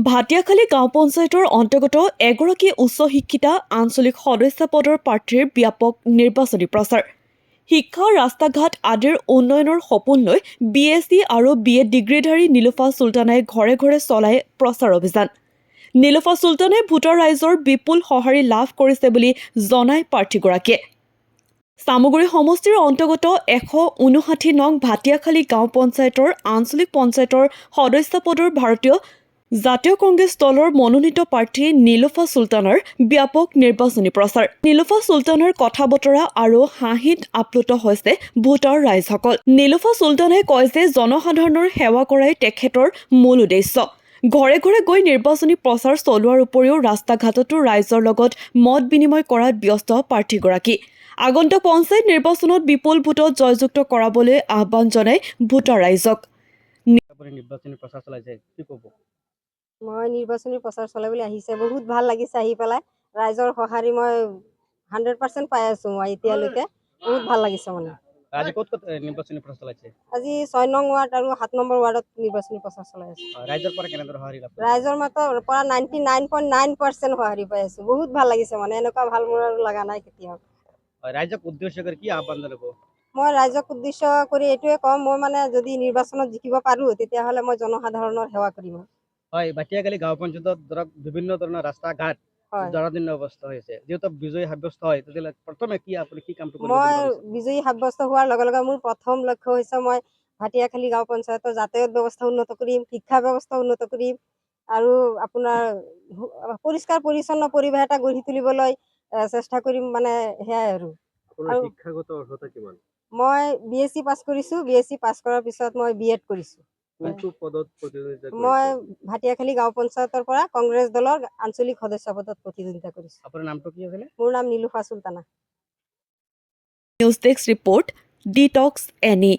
ভাটিয়াখালী গাঁও পঞ্চায়তৰ অন্তৰ্গত এগৰাকী উচ্চ শিক্ষিতা আঞ্চলিক সদস্য পদৰ প্ৰাৰ্থীৰ ব্যাপক নিৰ্বাচনী প্ৰচাৰ। শিক্ষা, ৰাস্তা ঘাট আদিৰ উন্নয়নৰ সপোন লৈ BSc আৰু BA ডিগ্ৰীধাৰী নীলোফা চুলতানাই ঘৰে ঘৰে চলায় প্ৰচাৰ অভিযান। নীলোফা চুলতানে ভোটাৰ ৰাইজৰ বিপুল সঁহাৰি লাভ কৰিছে বুলি জনায় প্ৰাৰ্থীগৰাকীয়ে। চামগুৰি সমষ্টিৰ অন্তৰ্গত 159 নং ভাটিয়াখালী গাঁও পঞ্চায়তৰ আঞ্চলিক পঞ্চায়তৰ সদস্য পদৰ ভাৰতীয় জাতীয় কংগ্ৰেছ দলৰ মনোনীত প্ৰাৰ্থী নীলোফা চুলতানৰ ব্যাপক নিৰ্বাচনী প্ৰচাৰ। নীলোফা চুলতানৰ কথা বতৰা আৰু হাঁহিত আপ্লুত হৈছে ভোটাৰ ৰাইজসকল। নীলোফা চুলতানে কয় যে জনসাধাৰণৰ সেৱা কৰাই তেখেতৰ মূল উদ্দেশ্য। ঘৰে ঘৰে গৈ নিৰ্বাচনী প্ৰচাৰ চলোৱাৰ উপৰিও ৰাস্তা ঘাটতো ৰাইজৰ লগত মত বিনিময় কৰাত ব্যস্ত প্ৰাৰ্থীগৰাকী। আগন্তুক পঞ্চায়ত নিৰ্বাচনত বিপুল ভোটত জয়যুক্ত কৰাবলৈ আহ্বান জনায় ভোটাৰ ৰাইজক। নিৰ্বাচনী প্ৰচাৰ চলাইছে কি ক'ব? মই নিৰ্বাচনী প্ৰচাৰ চলাবলৈ আহিছে, বহুত ভাল লাগিছে আহি পেলাই। ৰাইজৰ সঁহাৰি মই 100% পাই আছোঁ। মই এতিয়ালৈকে বহুত ভাল লাগিছে মানে। আজি ক'ত ক'ত নিৰ্বাচনী প্ৰচাৰ চলাইছে? আজি 6 নং ৱাৰ্ড আৰু 7 নম্বৰ ৱাৰ্ডত নিৰ্বাচনী প্ৰচাৰ চলাই আছোঁ। ৰাইজৰ পৰা কেনেদৰে সঁহাৰি লাভ কৰিছে? ৰাইজৰ পৰা 99.9% সঁহাৰি পাই আছোঁ। বহুত ভাল লাগিছে মানে, এনেকুৱা ভাল মোৰ আৰু লগা নাই কেতিয়াও। ৰাইজক উদ্দেশ্য কৰি কি আহ্বান জনাব? মই ৰাইজক উদ্দেশ্য কৰি এইটোৱে ক'ম, মই মানে যদি নিৰ্বাচনত জিকিব পাৰোঁ তেতিয়াহ'লে মই জনসাধাৰণৰ সেৱা কৰিম। হয়, ভাটিয়াখালী গাঁও পঞ্চায়তত ধৰক বিভিন্ন ধৰণৰ ৰাস্তা ঘাট হয়, জৰাজীৰ্ণ অৱস্থা হৈছে। যিহেতু বিজয়ী সাব্যস্ত হয়, তেতিয়াহ'লে প্ৰথমে আপুনি কি কামটো কৰিব মই বুলি ভাবিছে? বিজয়ী সাব্যস্ত হোৱাৰ লগে লগে মোৰ প্ৰথম লক্ষ্য হৈছে মই ভাটিয়াখালী গাঁও পঞ্চায়তৰ যাতায়াত ব্যৱস্থা উন্নত কৰিম, শিক্ষা ব্যৱস্থা উন্নত কৰিম আৰু আপোনাৰ পৰিষ্কাৰ পৰিচ্ছন্ন পৰিৱেশ এটা গঢ়ি তুলিবলৈ চেষ্টা কৰিম, মানে সেয়াই আৰু। আপোনাৰ শিক্ষাগত অৰ্হতা কিমান? মই BSc পাছ কৰিছোঁ। BSc পাছ কৰাৰ পিছত মই BEd কৰিছোঁ। কোনটো পদত প্ৰতিদ্বন্দ্বিতা কৰিছে? মই ভাটিয়াখালী গাঁও পঞ্চায়তৰ পৰা কংগ্ৰেছ দলৰ আঞ্চলিক সদস্য পদত প্ৰতিদ্বন্দ্বিতা কৰিছোঁ। আপোনাৰ নামটো কি আছিলে? মোৰ নাম Nilofa Sultana. News desk report, ডিটক্স এনি।